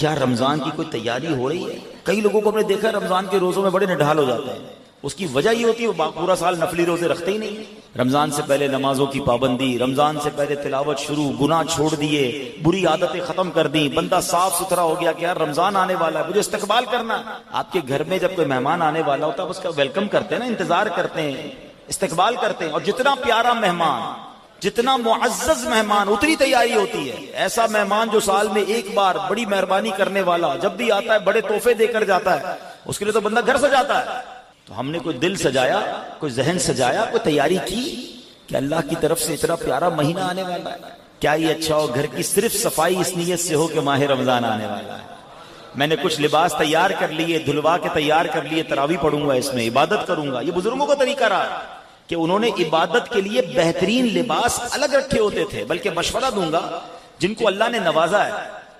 کیا رمضان کی کوئی تیاری ہو رہی ہے؟ کئی لوگوں کو ہم نے دیکھا رمضان کے روزوں میں بڑے نڈھال ہو جاتے ہیں. اس کی وجہ یہ ہوتی ہے وہ پورا سال نفلی روزے رکھتے ہی نہیں. رمضان سے پہلے نمازوں کی پابندی، رمضان سے پہلے تلاوت شروع، گناہ چھوڑ دیے، بری عادتیں ختم کر دی، بندہ صاف ستھرا ہو گیا کہ یار رمضان آنے والا ہے، مجھے استقبال کرنا. آپ کے گھر میں جب کوئی مہمان آنے والا ہوتا ہے اس کا ویلکم کرتے ہیں نا، انتظار کرتے ہیں، استقبال کرتے ہیں. اور جتنا پیارا مہمان، جتنا معزز مہمان، اتنی تیاری ہوتی ہے. ایسا مہمان جو سال میں ایک بار بڑی مہربانی کرنے والا جب بھی آتا ہے بڑے تحفے دے کر جاتا ہے، اس کے لیے تو بندہ گھر سجاتا ہے. تو ہم نے کوئی دل سجایا، کوئی ذہن سجایا، کوئی تیاری کی کہ اللہ کی طرف سے اتنا پیارا مہینہ آنے والا ہے. کیا یہ اچھا ہو گھر کی صرف صفائی اس نیت سے ہو کہ ماہ رمضان آنے والا ہے. میں نے کچھ لباس تیار کر لیے، دھلوا کے تیار کر لیے، تراویح پڑھوں گا، اس میں عبادت کروں گا. یہ بزرگوں کا طریقہ رہا کہ انہوں نے عبادت کے لیے بہترین لباس الگ رکھے ہوتے تھے. بلکہ مشورہ دوں گا جن کو اللہ نے نوازا ہے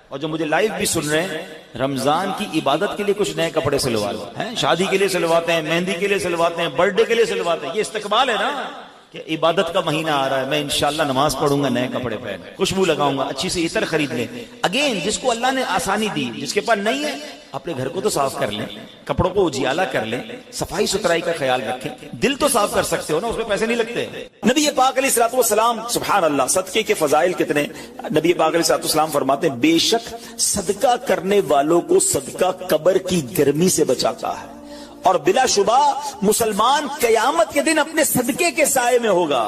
اور جو مجھے لائیو بھی سن رہے ہیں، رمضان کی عبادت کے لیے کچھ نئے کپڑے سلوا لو. شادی کے لیے سلواتے ہیں، مہندی کے لیے سلواتے ہیں، برتھ ڈے کے لیے سلواتے ہیں. یہ استقبال ہے نا کہ عبادت کا مہینہ آ رہا ہے، میں انشاءاللہ نماز پڑھوں گا نئے کپڑے پہن، خوشبو لگاؤں گا، اچھی سے عطر خرید لیں. اگین جس کو اللہ نے آسانی دی، جس کے پاس نہیں ہے اپنے گھر کو تو صاف کر لیں، کپڑوں کو اجیالہ کر لیں، صفائی ستھرائی کا خیال رکھیں. دل تو صاف کر سکتے ہو نا، اس میں پیسے نہیں لگتے. نبی پاک علیہ الصلوۃ والسلام، سبحان اللہ، صدقے کے فضائل کتنے. نبی پاک علیہ الصلوۃ والسلام فرماتے ہیں بے شک صدقہ کرنے والوں کو صدقہ قبر کی گرمی سے بچاتا ہے، اور بلا شبہ مسلمان قیامت کے دن اپنے صدقے کے سائے میں ہوگا.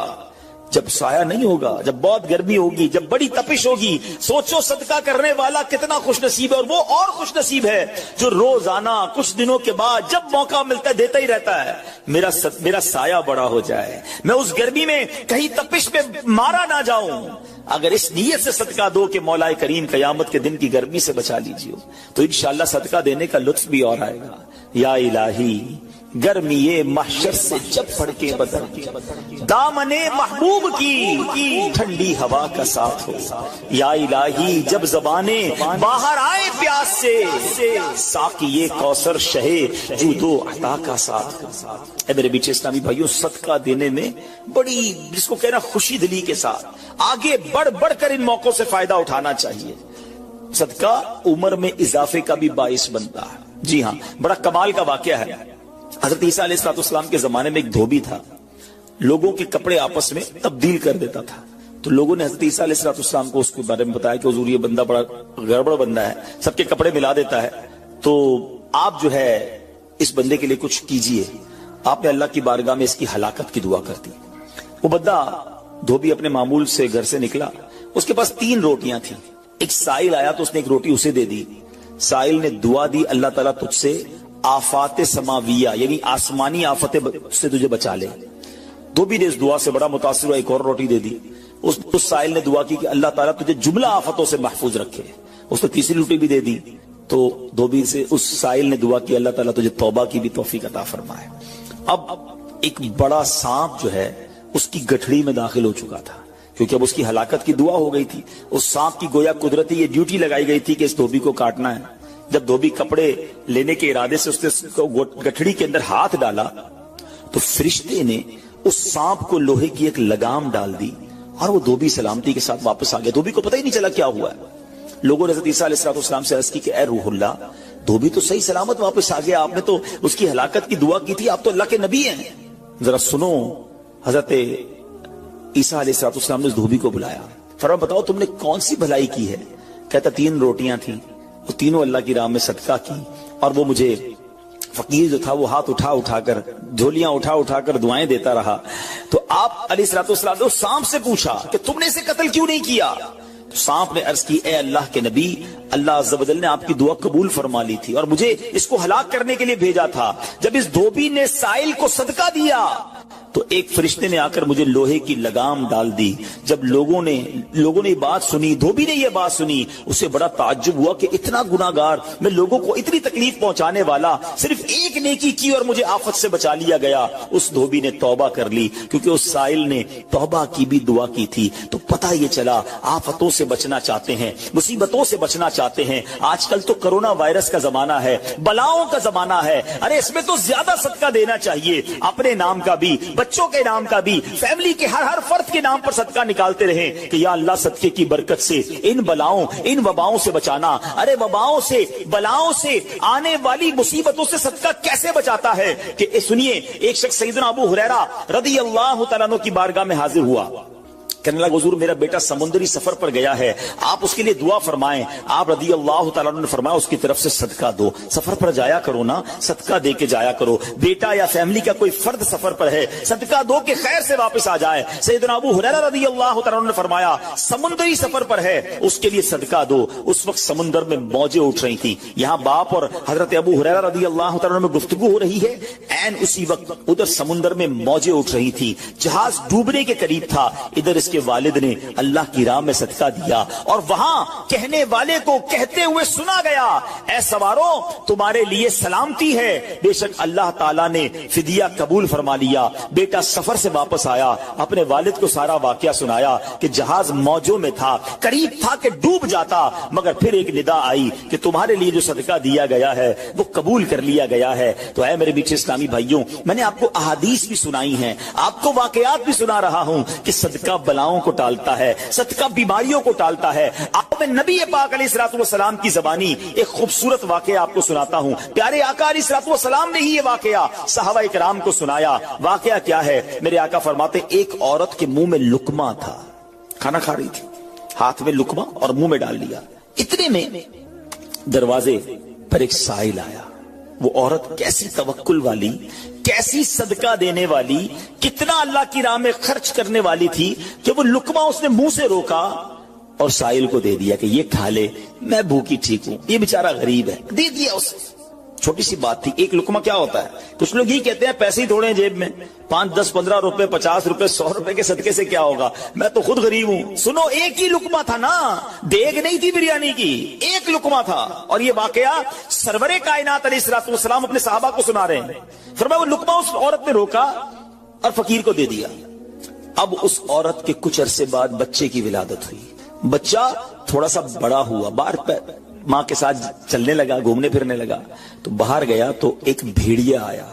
جب سایہ نہیں ہوگا، جب بہت گرمی ہوگی، جب بڑی تپش ہوگی، سوچو صدقہ کرنے والا کتنا خوش نصیب ہے. اور وہ اور خوش نصیب ہے جو روزانہ کچھ دنوں کے بعد جب موقع ملتا ہے دیتا ہی رہتا ہے. میرا سایہ بڑا ہو جائے، میں اس گرمی میں کہیں تپش میں مارا نہ جاؤں. اگر اس نیت سے صدقہ دو کہ مولا کریم قیامت کے دن کی گرمی سے بچا لیجیے، تو انشاءاللہ صدقہ دینے کا لطف بھی اور آئے گا. یا الہی گرمی محشر سے جب پڑھ کے بدر دامن محبوب کی ٹھنڈی ہوا کا ساتھ ہو. یا الہی جب زبانیں باہر آئے پیاس سے ساقی کوثر شہے جود و عطا کا ساتھ. اے میرے بیچے اسلامی بھائیوں، صدقہ دینے میں بڑی، جس کو کہنا خوشی دلی کے ساتھ آگے بڑھ بڑھ کر ان موقعوں سے فائدہ اٹھانا چاہیے. صدقہ عمر میں اضافے کا بھی باعث بنتا ہے. جی ہاں، بڑا کمال کا واقعہ ہے. حضرت عیسیٰ علیہ السلام کے زمانے میں ایک دھوبی تھا، لوگوں کے کپڑے آپس میں تبدیل کر دیتا تھا. تو لوگوں نے حضرت عیسیٰ علیہ السلام کو اس کے بارے میں بتایا کہ حضور یہ بندہ بڑا گڑبڑ بندہ ہے، سب کے کپڑے ملا دیتا ہے، تو آپ جو ہے اس بندے کے لیے کچھ کیجئے. آپ نے اللہ کی بارگاہ میں اس کی ہلاکت کی دعا کر دی. وہ بندہ دھوبی اپنے معمول سے گھر سے نکلا، اس کے پاس 3 روٹیاں تھیں. ایک سائل آیا تو اس نے ایک روٹی اسے دے دی. سائل نے دعا دی اللہ تعالیٰ تجھ سے آفات سماویہ یعنی آسمانی آفتیں سے تجھے بچا لے. دھوبی نے اس دعا سے بڑا متاثر ہوا، ایک اور روٹی دے دی. اس سائل نے دعا کی کہ اللہ تعالیٰ تجھے جملہ آفتوں سے محفوظ رکھے. اس نے تیسری روٹی بھی دے دی. تو دھوبی سے اس سائل نے دعا کی اللہ تعالیٰ تجھے توبہ کی بھی توفیق عطا فرمائے. اب ایک بڑا سانپ جو ہے اس کی گٹھڑی میں داخل ہو چکا تھا، کیونکہ اب اس کی ہلاکت کی دعا ہو گئی تھی. اس سانپ کی گویا قدرتی یہ ڈیوٹی لگائی گئی تھی کہ اس دھوبی کو کاٹنا ہے. جب دھوبی کپڑے لینے کے ارادے سے اس نے گٹھڑی کے اندر ہاتھ ڈالا تو فرشتے نے اس سانپ کو لوہے کی ایک لگام ڈال دی اور وہ دھوبی سلامتی کے ساتھ واپس آ گیا. دھوبی کو پتہ ہی نہیں چلا کیا ہوا ہے. لوگوں نے حضرت عیسیٰ علیہ السلام سے عرض کی کہ اے روح اللہ، دھوبی تو صحیح سلامت واپس آ گیا، آپ نے تو اس کی ہلاکت کی دعا کی تھی، آپ تو اللہ کے نبی ہیں، ذرا سنو. حضرت عیسیٰ علیہ السلام نے اس دھوبی کو بلایا. فرمایا بتاؤ تم نے کون سی بھلائی کی ہے؟ کہتا 3 روٹیاں تھیں، وہ تینوں اللہ کی راہ میں صدقہ کی، اور وہ مجھے فقیر جو تھا وہ ہاتھ اٹھا کر جھولیاں اٹھا کر دعائیں دیتا رہا. تو آپ علیہ السلام نے سانپ سے پوچھا کہ تم نے اسے قتل کیوں نہیں کیا؟ تو سانپ نے عرض کی اے اللہ کے نبی، اللہ عز و جل نے آپ کی دعا قبول فرما لی تھی اور مجھے اس کو ہلاک کرنے کے لیے بھیجا تھا. جب اس دھوبی نے سائل کو صدقہ دیا تو ایک فرشتے نے آ کر مجھے لوہے کی لگام ڈال دی. جب لوگوں نے بات سنی، دھوبی نے یہ بات سنی، اسے بڑا تعجب ہوا کہ اتنا گناہگار، میں لوگوں کو اتنی تکلیف پہنچانے والا، صرف ایک نیکی کی اور مجھے آفت سے بچا لیا گیا. اس دھوبی نے توبہ کر لی کیونکہ اس سائل نے توبہ کی بھی دعا کی تھی. تو پتہ یہ چلا آفتوں سے بچنا چاہتے ہیں، مصیبتوں سے بچنا چاہتے ہیں. آج کل تو کرونا وائرس کا زمانہ ہے, بلاؤں کا زمانہ ہے. ارے اس میں تو زیادہ صدقہ دینا چاہیے, اپنے نام کا بھی, بچوں کے نام کا بھی, فیملی کے ہر فرد کے نام پر صدقہ نکالتے رہیں کہ یا اللہ صدقے کی برکت سے ان بلاؤں, ان وباؤں سے بچانا. ارے وباؤں سے, بلاؤں سے, آنے والی مصیبتوں سے صدقہ کیسے بچاتا ہے کہ سنیے, ایک شخص سیدنا ابو ہریرہ رضی اللہ تعالیٰ عنہ کی بارگاہ میں حاضر ہوا. کہنے لگا حضور میرا بیٹا سمندری سفر پر گیا ہے, آپ اس کے لیے دعا فرمائیں. آپ رضی اللہ تعالیٰ عنہ نے فرمایا اس کی طرف سے صدقہ دو, سفر پر جایا کرو نا, صدقہ دے کے جایا کرو. بیٹا یا فیملی کا کوئی فرد سفر پر ہے, صدقہ دو کہ خیر سے واپس آ جائے. سیدنا ابو ہریرہ رضی اللہ تعالیٰ عنہ نے فرمایا سمندری سفر پر ہے, اس کے لیے صدقہ دو. اس وقت سمندر میں موجیں اٹھ رہی تھی. یہاں باپ اور حضرت ابو ہریرہ رضی اللہ تعالیٰ عنہ میں گفتگو ہو رہی ہے, عین اسی وقت ادھر سمندر میں موجیں اٹھ رہی تھی, جہاز ڈوبنے کے قریب تھا. ادھر اس کے والد نے اللہ کی راہ میں صدقہ دیا اور وہاں کہنے والے کو کہتے ہوئے سنا گیا, اے سواروں تمہارے لیے سلامتی ہے, بے شک اللہ تعالیٰ نے فدیہ قبول فرما لیا. بیٹا سفر سے واپس آیا, اپنے والد کو سارا واقعہ سنایا کہ جہاز موجوں میں تھا, قریب تھا کہ ڈوب جاتا, مگر پھر ایک ندا آئی کہ تمہارے لیے جو صدقہ دیا گیا ہے وہ قبول کر لیا گیا ہے. تو اے میرے میٹھے اسلامی بھائیوں, میں نے آپ کو احادیث بھی سنائی ہیں, آپ کو واقعات بھی سنا رہا ہوں کہ صدقہ بلاؤں کو ٹالتا ہے, صدقہ بیماریوں کو ٹالتا ہے. آپ میں نبی پاک علیہ الصلوۃ والسلام کی زبانی ایک خوبصورت واقعہ آپ کو سناتا ہوں. پیارے آقا علیہ الصلوۃ والسلام نے ہی یہ واقعہ صحابہ کرام کو سنایا. واقعہ کیا ہے؟ میرے آقا فرماتے ایک عورت کے منہ میں لقمہ تھا, کھانا کھا رہی تھی, ہاتھ میں لقمہ اور منہ میں ڈال لیا. اتنے میں دروازے پر ایک سائل آیا. وہ عورت کیسی توکل والی, کیسی صدقہ دینے والی, کتنا اللہ کی راہ میں خرچ کرنے والی تھی کہ وہ لقمہ اس نے منہ سے روکا اور سائل کو دے دیا کہ یہ کھا لے, میں بھوکی ٹھیک ہوں, یہ بیچارہ غریب ہے, دے دیا اسے. چھوٹی سی بات تھی. ایک لقمہ کیا ہوتا ہے؟ کچھ لوگ یہ کہتے ہیں پیسے ہی تھوڑے ہیں جیب میں, 5 10 15 روپے 50 روپے 100 روپے کے صدقے سے کیا ہوگا, میں تو خود غریب ہوں. سنو, ایک ہی لقمہ تھا نا, دیگ نہیں تھی بریانی کی, ایک لقمہ تھا. اور یہ واقعہ سرور کائنات علیہ الصلوۃ والسلام اپنے صحابہ کو سنا رہے ہیں. فرمایا وہ لقمہ اس عورت نے روکا اور فقیر کو دے دیا. اب اس عورت کے کچھ عرصے بعد بچے کی ولادت ہوئی. بچہ تھوڑا سا بڑا ہوا, باہر ماں کے ساتھ چلنے لگا, گھومنے پھرنے لگا. تو باہر گیا تو ایک بھیڑیا آیا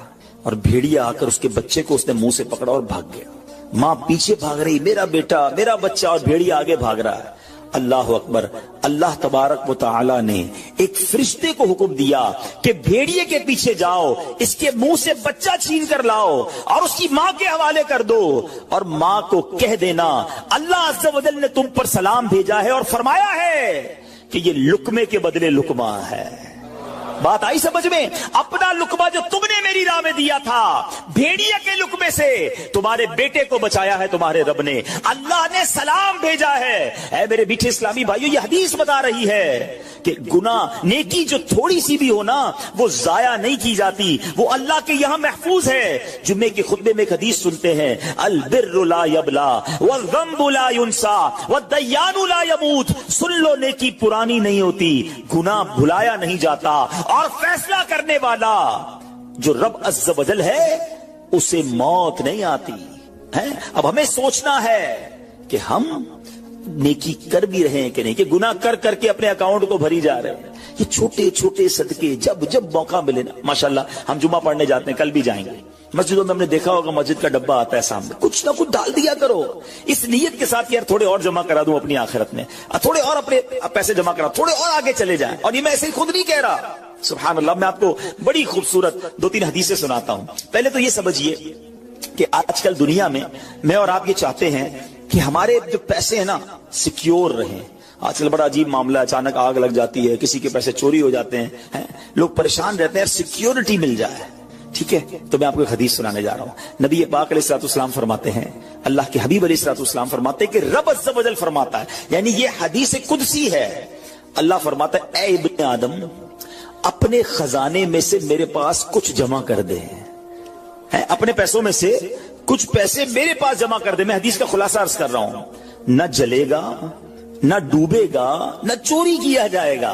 اور بھیڑیا آ کر اس کے بچے کو اس نے منہ سے پکڑا اور بھاگ گیا. ماں پیچھے بھاگ رہی, میرا بیٹا, میرا بچہ, اور بھیڑیا آگے بھاگ رہا ہے. اللہ اکبر. اللہ تبارک و تعالی نے ایک فرشتے کو حکم دیا کہ بھیڑیے کے پیچھے جاؤ, اس کے منہ سے بچہ چھین کر لاؤ اور اس کی ماں کے حوالے کر دو, اور ماں کو کہہ دینا اللہ عز و جل نے تم پر سلام بھیجا ہے اور فرمایا ہے کہ یہ لقمے کے بدلے لقمہ ہے. بات آئی سمجھ میں؟ اپنا لقمہ جو تم نے میری راہ میں دیا تھا, بھیڑیا کے لقمے سے تمہارے بیٹے کو بچایا ہے تمہارے رب نے, اللہ نے سلام بھیجا ہے. اے میرے میٹھے اسلامی بھائیو, یہ حدیث بتا رہی ہے کہ گناہ, نیکی جو تھوڑی سی بھی ہو نا, وہ ضائع نہیں کی جاتی, وہ اللہ کے یہاں محفوظ ہے. جمعے کے خطبے میں ایک حدیث سنتے ہیں, البر لا یبلا والذنب لا ینسا والدیان لا یموت. سن لو, نیکی پرانی نہیں ہوتی, گناہ بھلایا نہیں جاتا, اور فیصلہ کرنے والا جو رب عز و جل ہے اسے موت نہیں آتی ہے. اب ہمیں سوچنا ہے کہ ہم نیکی کر بھی رہے ہیں کہ نہیں, کہ گناہ کر کر کے اپنے اکاؤنٹ کو بھری جا رہے ہیں. یہ چھوٹے چھوٹے صدقے جب جب موقع ملے نا, ماشاءاللہ ہم جمعہ پڑھنے جاتے ہیں, کل بھی جائیں گے. مسجدوں میں ہم نے دیکھا ہوگا مسجد کا ڈبہ آتا ہے سامنے, کچھ نہ کچھ ڈال دیا کرو اس نیت کے ساتھ یار تھوڑے اور جمع کرا دوں اپنی آخرت میں, تھوڑے اور اپنے پیسے جمع کرا, تھوڑے اور آگے چلے جائیں. اور یہ میں ایسے ہی خود نہیں کہہ رہا, سبحان اللہ. میں آپ کو بڑی خوبصورت 2-3 حدیثیں سناتا ہوں. پہلے تو یہ سمجھیے کہ آج کل دنیا میں اور آپ یہ چاہتے ہیں کہ ہمارے جو پیسے ہیں نا سیکیور رہیں. آج کل بڑا عجیب معاملہ ہے, اچانک آگ لگ جاتی ہے, کسی کے پیسے چوری ہو جاتے ہیں, لوگ پریشان رہتے ہیں, سیکیورٹی مل جائے. ٹھیک ہے, تو میں آپ کو ایک حدیث سنانے جا رہا ہوں. نبی پاک علیہ الصلوۃ والسلام فرماتے ہیں, اللہ کے حبیب علیہ الصلوۃ والسلام فرماتے ہیں کہ رب عز و جل فرماتا ہے, یعنی یہ حدیث قدسی ہے. اللہ فرماتا ہے, اے ابن آدم, اپنے خزانے میں سے میرے پاس کچھ جمع کر دے, اپنے پیسوں میں سے کچھ پیسے میرے پاس جمع کر دے. میں حدیث کا خلاصہ عرض کر رہا ہوں, نہ جلے گا, نہ ڈوبے گا, نہ چوری کیا جائے گا.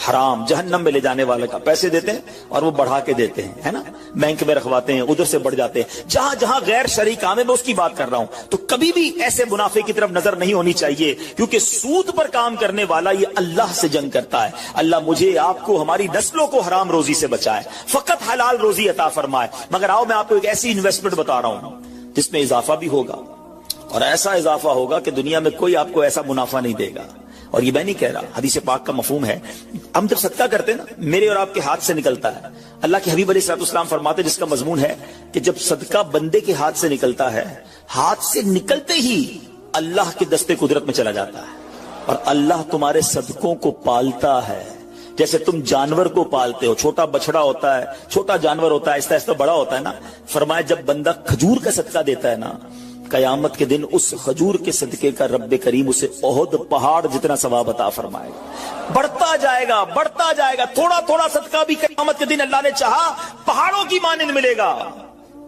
حرام جہنم میں لے جانے والے کا. پیسے دیتے ہیں اور وہ بڑھا کے دیتے ہیں, ہے نا, بینک میں رکھواتے ہیں, ادھر سے بڑھ جاتے ہیں. جہاں جہاں غیر شرعی کام ہے میں اس کی بات کر رہا ہوں. تو کبھی بھی ایسے منافع کی طرف نظر نہیں ہونی چاہیے, کیونکہ سود پر کام کرنے والا یہ اللہ سے جنگ کرتا ہے. اللہ مجھے, آپ کو, ہماری نسلوں کو حرام روزی سے بچائے, فقط حلال روزی عطا فرمائے. مگر آؤ میں آپ کو ایک ایسی انویسٹمنٹ بتا رہا ہوں جس میں اضافہ بھی ہوگا, اور ایسا اضافہ ہوگا کہ دنیا میں کوئی آپ کو ایسا منافع نہیں دے گا. اور یہ میں نہیں کہہ رہا, حدیث پاک کا مفہوم ہے. ہم جب صدقہ کرتے ہیں نا, میرے اور آپ کے ہاتھ سے نکلتا ہے. اللہ کے حبیب علیہ الصلوۃ والسلام فرماتے ہیں, جس کا مضمون ہے کہ جب صدقہ بندے کے ہاتھ سے نکلتا ہے, ہاتھ سے نکلتے ہی اللہ کے دستے قدرت میں چلا جاتا ہے, اور اللہ تمہارے صدقوں کو پالتا ہے جیسے تم جانور کو پالتے ہو. چھوٹا بچڑا ہوتا ہے, چھوٹا جانور ہوتا ہے, آہستہ آہستہ بڑا ہوتا ہے نا. فرمایا جب بندہ کھجور کا صدقہ دیتا ہے نا, قیامت کے دن اس کھجور کے صدقے کا رب کریم اسے احد پہاڑ جتنا ثواب عطا فرمائے گا. بڑھتا جائے گا, بڑھتا جائے گا. تھوڑا تھوڑا صدقہ بھی قیامت کے دن اللہ نے چاہا پہاڑوں کی مانند ملے گا.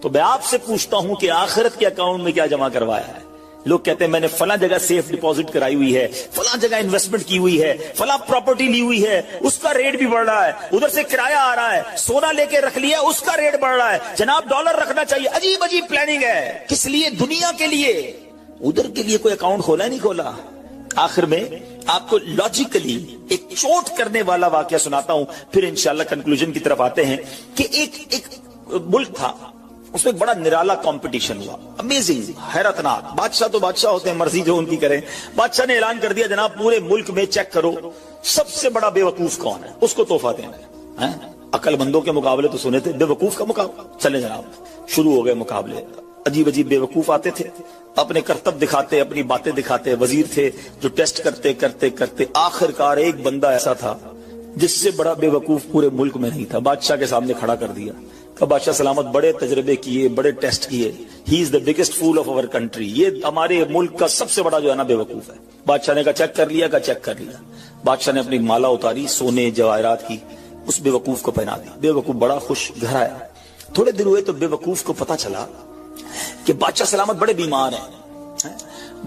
تو میں آپ سے پوچھتا ہوں کہ آخرت کے اکاؤنٹ میں کیا جمع کروایا ہے؟ لوگ کہتے ہیں میں نے فلاں جگہ سیف ڈپوزٹ کرائی ہوئی ہے, فلاں جگہ انویسٹمنٹ کی ہوئی ہے, فلاں پراپرٹی لی ہوئی ہے, اس کا ریٹ بھی بڑھ رہا ہے, ادھر سے کرایہ آ رہا ہے, سونا لے کے رکھ لیا اس کا ریٹ بڑھ رہا ہے, جناب ڈالر رکھنا چاہیے. عجیب عجیب پلاننگ ہے. کس لیے؟ دنیا کے لیے. ادھر کے لیے کوئی اکاؤنٹ کھولا نہیں کھولا. آخر میں آپ کو لاجیکلی ایک چوٹ کرنے والا واقعہ سناتا ہوں, پھر انشاءاللہ کنکلوژن کی طرف آتے ہیں. کہ ایک ملک تھا, اس میں بڑا نرالا کمپٹیشن ہوا, امیزنگ, حیرتناک. بادشاہ تو بادشاہ ہوتے ہیں, مرضی جو ان کی کریں. بادشاہ نے اعلان کر دیا جناب پورے ملک میں چیک کرو سب سے بڑا بے وقوف کون ہے, اس کو تحفہ دینا ہے. عقل مندوں کے مقابلے تو سنے تھے, بے وقوف کا مقابلہ. چلے جناب, شروع ہو گئے مقابلے. عجیب عجیب بے وقوف آتے تھے, اپنے کرتب دکھاتے, اپنی باتیں دکھاتے. وزیر تھے جو ٹیسٹ کرتے کرتے کرتے آخرکار ایک بندہ ایسا تھا جس سے بڑا بے وقوف پورے ملک میں نہیں تھا. بادشاہ کے سامنے کھڑا کر دیا. کہ بادشاہ سلامت, بڑے تجربے کیے, بڑے ٹیسٹ کیے, he is the biggest fool of our country, یہ ہمارے ملک کا سب سے بڑا جو ہے نا بے وقوف ہے. بادشاہ نے کہا چیک کر لیا, چیک کر لیا. بادشاہ نے اپنی مالا اتاری سونے جواہرات کی, اس بے وقوف کو پہنا دی. بے وقوف بڑا خوش گھر آیا. تھوڑے دن ہوئے تو بے وقوف کو پتا چلا کہ بادشاہ سلامت بڑے بیمار ہیں,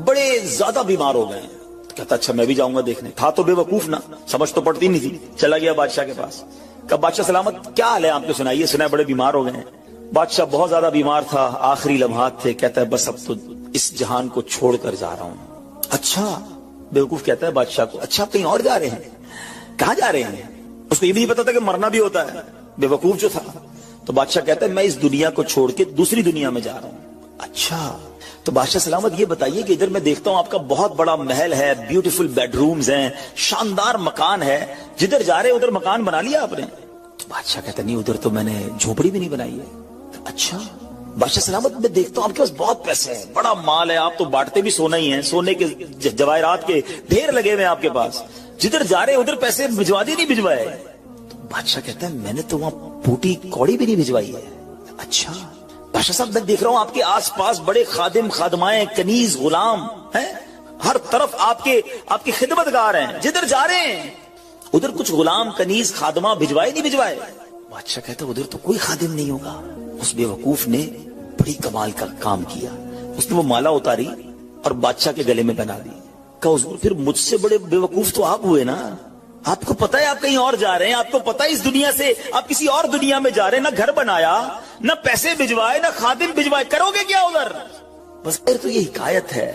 بڑے زیادہ بیمار ہو گئے ہیں. کہتا اچھا میں بھی جاؤں گا دیکھنے. تھا تو بے وقوف نا, سمجھ تو پڑتی نہیں تھی. چلا گیا بادشاہ کے پاس. کہ بادشاہ سلامت کیا حال ہے آپ کو, سنائیے, سنا بڑے بیمار ہو گئے ہیں. بادشاہ بہت زیادہ بیمار تھا, آخری لمحات تھے. کہتا ہے بس اب تو اس جہان کو چھوڑ کر جا رہا ہوں. اچھا, بے وقوف کہتا ہے بادشاہ کو, اچھا آپ کہیں اور جا رہے ہیں؟ کہاں جا رہے ہیں؟ اس کو یہ بھی نہیں پتا تھا کہ مرنا بھی ہوتا ہے, بے وقوف جو تھا. تو بادشاہ کہتا ہے میں اس دنیا کو چھوڑ کے دوسری دنیا میں جا رہا ہوں. اچھا, تو بادشاہ سلامت یہ بتائیے کہ ادھر میں دیکھتا ہوں آپ کا بہت بڑا محل ہے, بیوٹیفل بیڈ رومز ہیں, شاندار مکان ہے, جدھر جا رہے ادھر مکان بنا لیا آپ نے؟ تو بادشاہ کہتا نہیں, ادھر تو میں نے جھوپڑی بھی نہیں بنائی ہے. اچھا, بادشاہ سلامت میں دیکھتا ہوں آپ کے پاس بہت پیسے ہیں, بڑا مال ہے, آپ تو بانٹتے بھی سونا ہی ہیں, سونے کے جواہرات کے ڈھیر لگے ہوئے ہیں آپ کے پاس, جدھر جا رہے ادھر پیسے بھجوا دی نہیں بھجوائے؟ تو بادشاہ کہتا ہے میں نے تو وہاں پوٹی کوڑی بھی نہیں بھجوائی ہے. اچھا بادشاہ صاحب میں دیکھ رہا ہوں آپ کے آس پاس بڑے خادم خادمائیں, کنیز غلام ہیں, ہر طرف آپ کے خدمتگار ہیں, جدھر جا رہے ہیں ادھر کچھ غلام کنیز خادمہ بھجوائے نہیں بھجوائے؟ بادشاہ کہتا ہے ادھر تو کوئی خادم نہیں ہوگا. اس بے وقوف نے بڑی کمال کا کام کیا, اس نے وہ مالا اتاری اور بادشاہ کے گلے میں پہنا دی. کہا حضور پھر مجھ سے بڑے بے وقوف تو آپ ہوئے نا, آپ کو پتا ہے آپ کہیں اور جا رہے ہیں, آپ کو پتا ہے اس دنیا سے آپ کسی اور دنیا میں جا رہے ہیں, نہ گھر بنایا, نہ پیسے بھجوائے, نہ خادم بھجوائے, کرو گے کیا ادھر؟ بس پھر تو یہ حکایت ہے,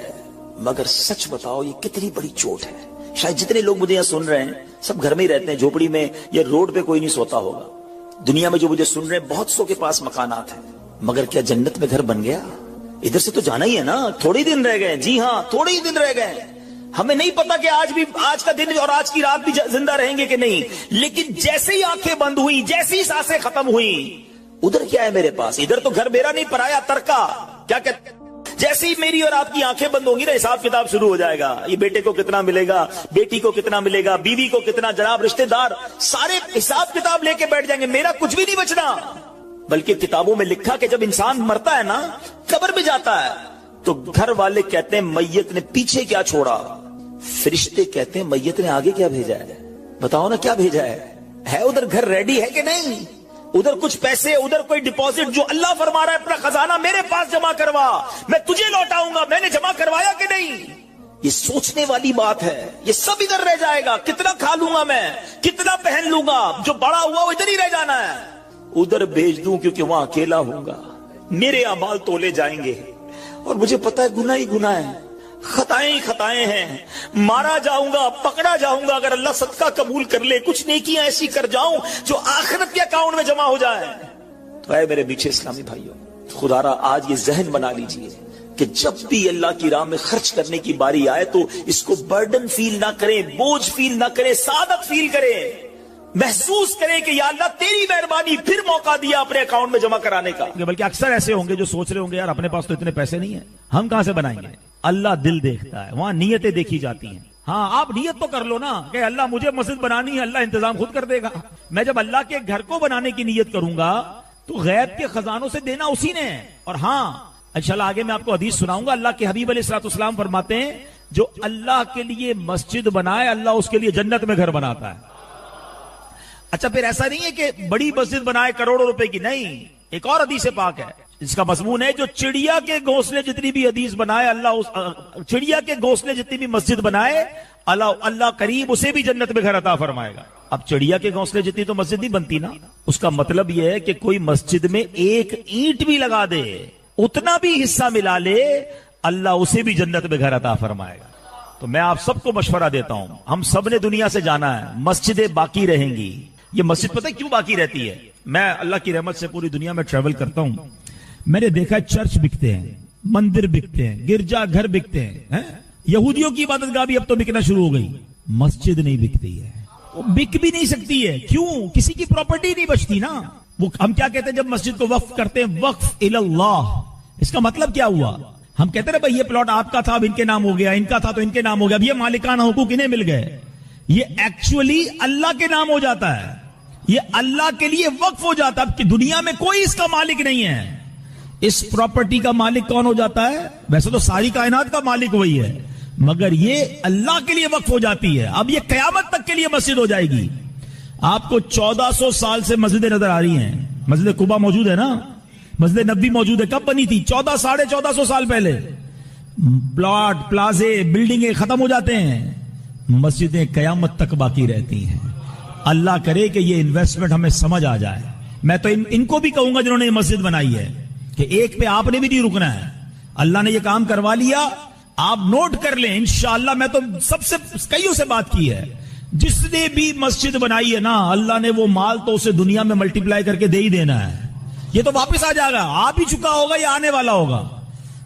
مگر سچ بتاؤ یہ کتنی بڑی چوٹ ہے. شاید جتنے لوگ مجھے یہاں سن رہے ہیں سب گھر میں ہی رہتے ہیں, جھوپڑی میں یا روڈ پہ کوئی نہیں سوتا ہوگا. دنیا میں جو مجھے سن رہے ہیں بہت سو کے پاس مکانات ہیں, مگر کیا جنت میں گھر بن گیا؟ ادھر سے تو جانا ہی ہے نا, تھوڑی دن رہ گئے. جی ہاں تھوڑے ہی دن رہ گئے. ہمیں نہیں پتا کہ آج کا دن اور آج کی رات بھی زندہ رہیں گے کہ نہیں, لیکن جیسے ہی آنکھیں بند ہوئی, جیسے ہی سانسیں ختم ہوئی, ادھر کیا ہے میرے پاس؟ ادھر تو گھر میرا نہیں, پرایا ترکا. کیا کہتے جیسے ہی میری اور آپ کی آنکھیں بند ہوں گی نا, حساب کتاب شروع ہو جائے گا. یہ بیٹے کو کتنا ملے گا, بیٹی کو کتنا ملے گا, بیوی کو کتنا, جناب رشتہ دار سارے حساب کتاب لے کے بیٹھ جائیں گے. میرا کچھ بھی نہیں بچنا. بلکہ کتابوں میں لکھا کہ جب انسان مرتا ہے نا, قبر میں جاتا ہے, تو گھر والے کہتے ہیں میت نے پیچھے کیا چھوڑا, فرشتے کہتے ہیں میت نے آگے کیا بھیجا ہے. بتاؤ نا کیا بھیجا ہے ادھر گھر ریڈی ہے کہ نہیں؟ ادھر کچھ پیسے, ادھر کوئی ڈپوزٹ, جو اللہ فرما رہا ہے اپنا خزانہ میرے پاس جمع کروا, میں تجھے لوٹاؤں گا. میں نے جمع کروایا کہ نہیں؟ یہ سوچنے والی بات ہے. یہ سب ادھر رہ جائے گا. کتنا کھا لوں گا میں, کتنا پہن لوں گا, جو بڑا ہوا وہ ادھر ہی رہ جانا ہے. ادھر بھیج دوں کیونکہ وہاں اکیلا ہوں گا. میرے اعمال تولے جائیں گے اور مجھے پتا ہے گناہ ہی گناہ ہے, خطائیں ہی خطائیں ہیں. مارا جاؤں گا, پکڑا جاؤں گا. اگر اللہ صدقہ قبول کر لے, کچھ نیکیاں ایسی کر جاؤں جو آخرت کے اکاؤنٹ میں جمع ہو جائے. تو اے میرے میٹھے اسلامی بھائیوں, خدا را آج یہ ذہن بنا لیجئے کہ جب بھی اللہ کی راہ میں خرچ کرنے کی باری آئے تو اس کو برڈن فیل نہ کریں, بوجھ فیل نہ کریں, سعادت فیل کریں. محسوس کریں کہ یا اللہ تیری مہربانی, پھر موقع دیا اپنے اکاؤنٹ میں جمع کرانے کا. بلکہ اکثر ایسے ہوں گے جو سوچ رہے ہوں گے یار اپنے پاس تو اتنے پیسے نہیں ہیں, ہم کہاں سے بنائیں گے. اللہ دل دیکھتا ہے, وہاں نیتیں دیکھی جاتی ہیں. ہاں آپ نیت تو کر لو نا کہ اللہ مجھے مسجد بنانی ہے, اللہ انتظام خود کر دے گا. میں جب اللہ کے گھر کو بنانے کی نیت کروں گا تو غیب کے خزانوں سے دینا اسی نے ہے. اور ہاں انشاءاللہ آگے میں آپ کو حدیث سناؤں گا. اللہ کے حبیب علیہ الصلوۃ والسلام فرماتے ہیں جو اللہ کے لیے مسجد بنائے اللہ اس کے لیے جنت میں گھر بناتا ہے. اچھا پھر ایسا نہیں ہے کہ بڑی مسجد بنائے کروڑوں روپے کی, نہیں. ایک اور حدیث پاک ہے جس کا مضمون ہے جو چڑیا کے گھونسلے جتنی بھی حدیث بنائے اللہ چڑیا کے گھونسلے جتنی بھی مسجد بنائے اللہ قریب اسے بھی جنت میں گھر عطا فرمائے گا. اب چڑیا کے گھونسلے جتنی تو مسجد نہیں بنتی نا. اس کا مطلب یہ ہے کہ کوئی مسجد میں ایک اینٹ بھی لگا دے, اتنا بھی حصہ ملا لے, اللہ اسے بھی جنت میں گھر عطا فرمائے گا. تو میں آپ سب کو مشورہ دیتا ہوں, ہم سب نے دنیا سے جانا ہے, مسجدیں باقی رہیں گی. یہ مسجد پتہ ہے کیوں باقی رہتی ہے؟ میں اللہ کی رحمت سے پوری دنیا میں ٹریول کرتا ہوں, میں نے دیکھا چرچ بکتے ہیں, مندر بکتے ہیں, گرجا گھر بکتے ہیں. یہودیوں کی عبادت گاہ بھی اب تو بکنا شروع ہو گئی, مسجد نہیں بکتی ہے. وہ بک بھی نہیں سکتی ہے. کیوں؟ کسی کی پراپرٹی نہیں بچتی نا. وہ ہم کیا کہتے ہیں جب مسجد کو وقف کرتے ہیں, وقف اللہ. اس کا مطلب کیا ہوا؟ ہم کہتے ہیں بھائی یہ پلاٹ آپ کا تھا اب ان کے نام ہو گیا, ان کا تھا تو ان کے نام ہو گیا, اب یہ مالکانہ حقوق انہیں مل گئے. یہ ایکچولی اللہ کے نام ہو جاتا ہے, یہ اللہ کے لیے وقف ہو جاتا ہے. اب کہ دنیا میں کوئی اس کا مالک نہیں ہے. اس پراپرٹی کا مالک کون ہو جاتا ہے؟ ویسے تو ساری کائنات کا مالک وہی ہے, مگر یہ اللہ کے لیے وقف ہو جاتی ہے. اب یہ قیامت تک کے لیے مسجد ہو جائے گی. آپ کو 1400 سال سے مسجدیں نظر آ رہی ہیں. مسجد قباء موجود ہے نا, مسجد نبوی موجود ہے. کب بنی تھی؟ 1400 سال پہلے. پلاٹ, پلازے, بلڈنگیں ختم ہو جاتے ہیں, مسجدیں قیامت تک باقی رہتی ہیں. اللہ کرے کہ یہ انویسٹمنٹ ہمیں سمجھ آ جائے. میں تو ان کو بھی کہوں گا جنہوں نے یہ مسجد بنائی ہے کہ ایک پہ آپ نے بھی نہیں رکنا ہے. اللہ نے یہ کام کروا لیا, آپ نوٹ کر لیں انشاءاللہ. میں تو سب سے کئیوں سے بات کی ہے, جس نے بھی مسجد بنائی ہے نا, اللہ نے وہ مال تو اسے دنیا میں ملٹی پلائی کر کے دے ہی دینا ہے. یہ تو واپس آ جائے گا, آ بھی چکا ہوگا یا آنے والا ہوگا.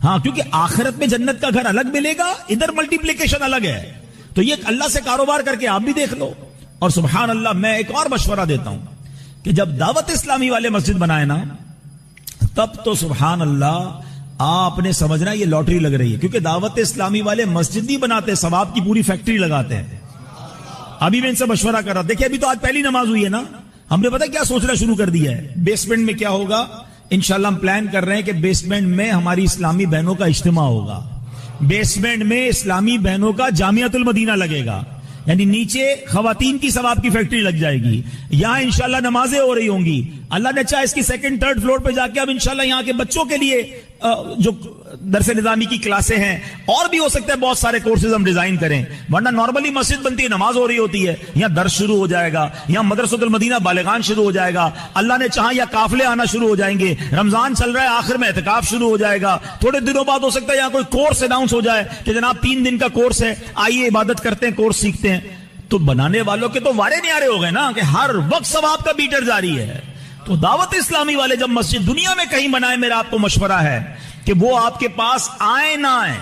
ہاں کیونکہ آخرت میں جنت کا گھر الگ ملے گا, ادھر ملٹیپلیکیشن الگ ہے. تو یہ اللہ سے کاروبار کر کے آپ بھی دیکھ لو. اور سبحان اللہ میں ایک اور مشورہ دیتا ہوں کہ جب دعوت اسلامی والے مسجد بنائے نا, تب تو سبحان اللہ آپ نے سمجھنا یہ لاٹری لگ رہی ہے. کیونکہ دعوت اسلامی والے مسجد نہیں بناتے, ثواب کی پوری فیکٹری لگاتے ہیں. ابھی میں ان سے مشورہ کر رہا, دیکھیں ابھی تو آج پہلی نماز ہوئی ہے نا, ہم نے پتہ کیا سوچنا شروع کر دیا ہے, بیسمنٹ میں کیا ہوگا. انشاءاللہ ہم پلان کر رہے ہیں کہ بیسمنٹ میں ہماری اسلامی بہنوں کا اجتماع ہوگا. بیسمنٹ میں اسلامی بہنوں کا جامعۃ المدینہ لگے گا, یعنی نیچے خواتین کی ثواب کی فیکٹری لگ جائے گی. یہاں انشاءاللہ نمازیں ہو رہی ہوں گی. اللہ نے چاہا اس کی سیکنڈ تھرڈ فلور پہ جا کے اب انشاءاللہ یہاں کے بچوں کے لیے جو درس نظامی کی کلاسیں ہیں, اور بھی ہو سکتا ہے بہت سارے کورسز ہم ڈیزائن کریں. ورنہ نارملی مسجد بنتی ہے, نماز ہو رہی ہوتی ہے, یہاں درس شروع ہو جائے گا, یہاں مدرسۃ المدینہ بالغان شروع ہو جائے گا. اللہ نے چاہا یا قافلے آنا شروع ہو جائیں گے. رمضان چل رہا ہے, آخر میں اعتکاف شروع ہو جائے گا. تھوڑے دنوں بعد ہو سکتا ہے یہاں کوئی کورس اناؤنس ہو جائے کہ جناب 3 دن کا کورس ہے, آئیے عبادت کرتے ہیں, کورس سیکھتے ہیں. تو بنانے والوں کے تو وارے نیارے ہو گئے نا کہ ہر وقت ثواب کا بیٹر جاری ہے. تو دعوت اسلامی والے جب مسجد دنیا میں کہیں بنائے, میرا آپ کو مشورہ ہے کہ وہ آپ کے پاس آئے نہ آئے,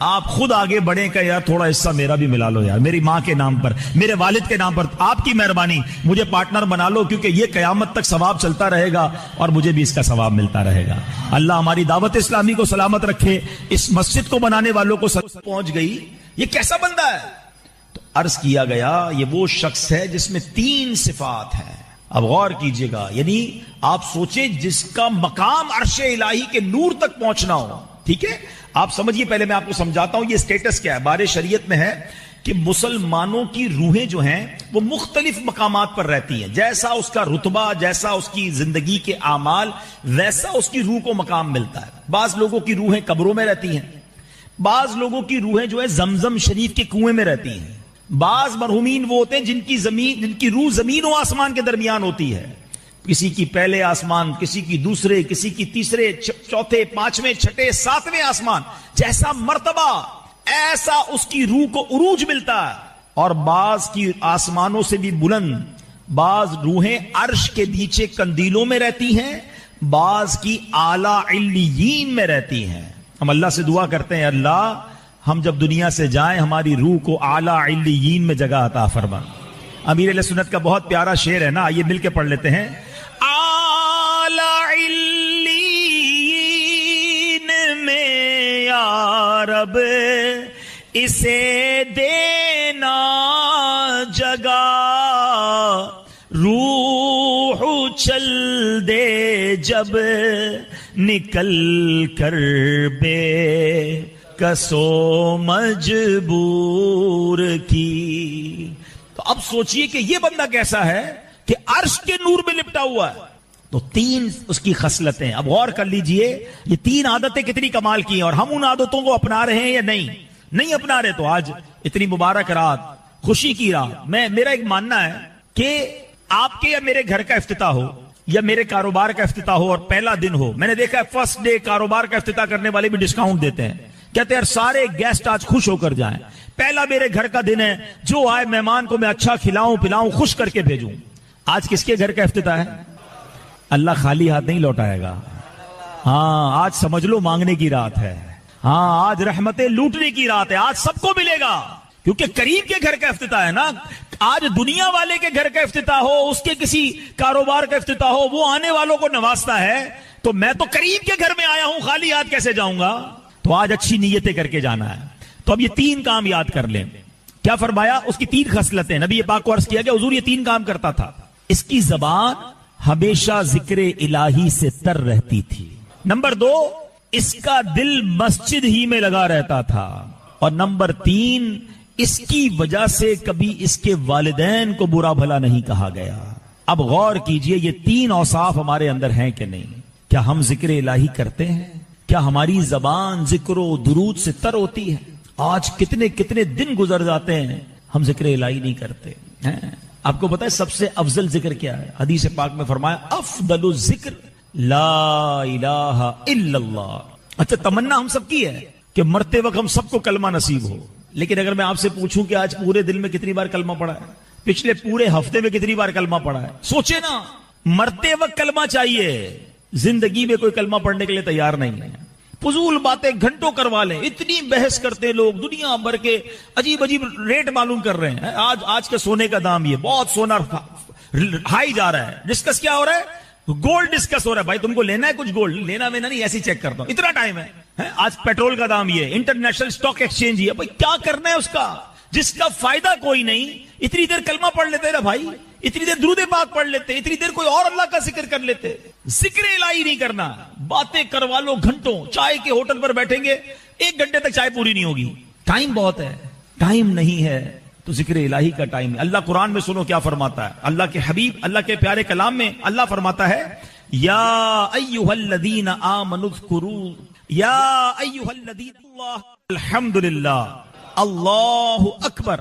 آپ خود آگے بڑھیں کہ یار تھوڑا حصہ میرا بھی ملا لو, یار میری ماں کے نام پر, میرے والد کے نام پر, آپ کی مہربانی مجھے پارٹنر بنا لو, کیونکہ یہ قیامت تک ثواب چلتا رہے گا اور مجھے بھی اس کا ثواب ملتا رہے گا. اللہ ہماری دعوت اسلامی کو سلامت رکھے. اس مسجد کو بنانے والوں کو پہنچ گئی یہ کیسا بندہ ہے. تو عرض کیا گیا یہ وہ شخص ہے جس میں 3 صفات ہیں. اب غور کیجئے گا, یعنی آپ سوچیں جس کا مقام عرش الہی کے نور تک پہنچنا ہو. ٹھیک ہے, آپ سمجھیے, پہلے میں آپ کو سمجھاتا ہوں یہ سٹیٹس کیا ہے. بار شریعت میں ہے کہ مسلمانوں کی روحیں جو ہیں وہ مختلف مقامات پر رہتی ہیں. جیسا اس کا رتبہ, جیسا اس کی زندگی کے اعمال, ویسا اس کی روح کو مقام ملتا ہے. بعض لوگوں کی روحیں قبروں میں رہتی ہیں, بعض لوگوں کی روحیں جو ہے زمزم شریف کے کنویں میں رہتی ہیں. بعض مرحومین وہ ہوتے ہیں جن کی روح زمین و آسمان کے درمیان ہوتی ہے. کسی کی پہلے آسمان، کسی کی دوسرے، کسی کی تیسرے، چوتھے، پانچویں، چھٹے، ساتویں آسمان. جیسا مرتبہ ایسا اس کی روح کو عروج ملتا ہے. اور بعض کی آسمانوں سے بھی بلند، بعض روحیں عرش کے نیچے قندیلوں میں رہتی ہیں، بعض کی اعلی علیین میں رہتی ہیں. ہم اللہ سے دعا کرتے ہیں اللہ ہم جب دنیا سے جائیں ہماری روح کو اعلی علیین میں جگہ عطا فرما. امیر اہل سنت کا بہت پیارا شعر ہے نا، آئیے مل کے پڑھ لیتے ہیں. اعلی علیین میں یا رب اسے دینا جگہ، روح چل دے جب نکل کر بے کسو مجبور کی. تو اب سوچئے کہ یہ بندہ کیسا ہے کہ عرش کے نور میں لپٹا ہوا ہے. تو تین اس کی خصلتیں، اب غور کر لیجئے یہ تین عادتیں کتنی کمال کی ہیں، اور ہم ان عادتوں کو اپنا رہے ہیں یا نہیں اپنا رہے. تو آج اتنی مبارک رات، خوشی کی رات، میرا ایک ماننا ہے کہ آپ کے یا میرے گھر کا افتتاح ہو یا میرے کاروبار کا افتتاح ہو اور پہلا دن ہو، میں نے دیکھا ہے فرسٹ ڈے کاروبار کا افتتاح کرنے والے بھی ڈسکاؤنٹ دیتے ہیں، کہتے ہیں سارے گیسٹ آج خوش ہو کر جائیں، پہلا میرے گھر کا دن ہے، جو آئے مہمان کو میں اچھا کھلاؤں پلاؤں، خوش کر کے بھیجوں. آج کس کے گھر کا افتتاح ہے؟ اللہ خالی ہاتھ نہیں لوٹائے گا. ہاں آج سمجھ لو مانگنے کی رات ہے. ہاں آج رحمتیں لوٹنے کی رات ہے. آج سب کو ملے گا کیونکہ کریم کے گھر کا افتتاح ہے نا. آج دنیا والے کے گھر کا افتتاح ہو، اس کے کسی کاروبار کا افتتاح ہو، وہ آنے والوں کو نوازتا ہے، تو میں تو کریم کے گھر میں آیا ہوں، خالی ہاتھ کیسے جاؤں گا؟ تو آج اچھی نیتیں کر کے جانا ہے. تو اب یہ تین کام یاد کر لیں. کیا فرمایا؟ اس کی تین خصلتیں. نبی پاک کو عرض کیا کہ حضور یہ تین کام کرتا تھا. اس کی زبان ہمیشہ ذکر الہی سے تر رہتی تھی. نمبر 2، اس کا دل مسجد ہی میں لگا رہتا تھا. اور نمبر 3، اس کی وجہ سے کبھی اس کے والدین کو برا بھلا نہیں کہا گیا. اب غور کیجئے یہ تین اوصاف ہمارے اندر ہیں کہ نہیں؟ کیا ہم ذکر الہی کرتے ہیں؟ کیا ہماری زبان ذکر و درود سے تر ہوتی ہے؟ آج کتنے کتنے دن گزر جاتے ہیں ہم ذکر الہی نہیں کرتے ہیں. آپ کو پتا ہے سب سے افضل ذکر کیا ہے؟ حدیث پاک میں فرمایا افضل الذکر لا الہ الا اللہ. اچھا تمنا ہم سب کی ہے کہ مرتے وقت ہم سب کو کلمہ نصیب ہو، لیکن اگر میں آپ سے پوچھوں کہ آج پورے دن میں کتنی بار کلمہ پڑھا ہے، پچھلے پورے ہفتے میں کتنی بار کلمہ پڑھا ہے؟ سوچے نا. مرتے وقت کلمہ چاہیے، زندگی میں کوئی کلمہ پڑھنے کے لیے تیار نہیں ہے. فضول باتیں گھنٹوں کروا لیں، اتنی بحث کرتے لوگ، دنیا بھر کے عجیب عجیب ریٹ معلوم کر رہے ہیں. آج کے سونے کا دام یہ بہت سونا ہائی جا رہا ہے. ڈسکس کیا ہو رہا ہے؟ گولڈ ڈسکس ہو رہا ہے. بھائی تم کو لینا ہے کچھ گولڈ؟ لینا میں نہیں، ایسی چیک کرتا ہوں، اتنا ٹائم ہے. آج پیٹرول کا دام یہ، انٹرنیشنل سٹاک ایکسچینج یہ. بھائی کیا کرنا ہے اس کا جس کا فائدہ کوئی نہیں؟ اتنی دیر کلمہ پڑھ لیتے نا بھائی، اتنی دیر درود پاک پڑھ لیتے، اتنی دیر کوئی اور اللہ کا ذکر کر لیتے. ذکر الہی نہیں کرنا، باتیں کروا لو گھنٹوں. چائے کے ہوٹل پر بیٹھیں گے 1 گھنٹے تک چائے پوری نہیں ہوگی. ٹائم بہت ہے، ٹائم نہیں ہے تو ذکر الہی کا ٹائم ہے. اللہ قرآن میں سنو کیا فرماتا ہے. اللہ کے حبیب، اللہ کے پیارے کلام میں اللہ فرماتا ہے یا ایھا الذین آمنوا اذکروا یا ایھا الذین اللہ الحمدللہ اللہ اکبر.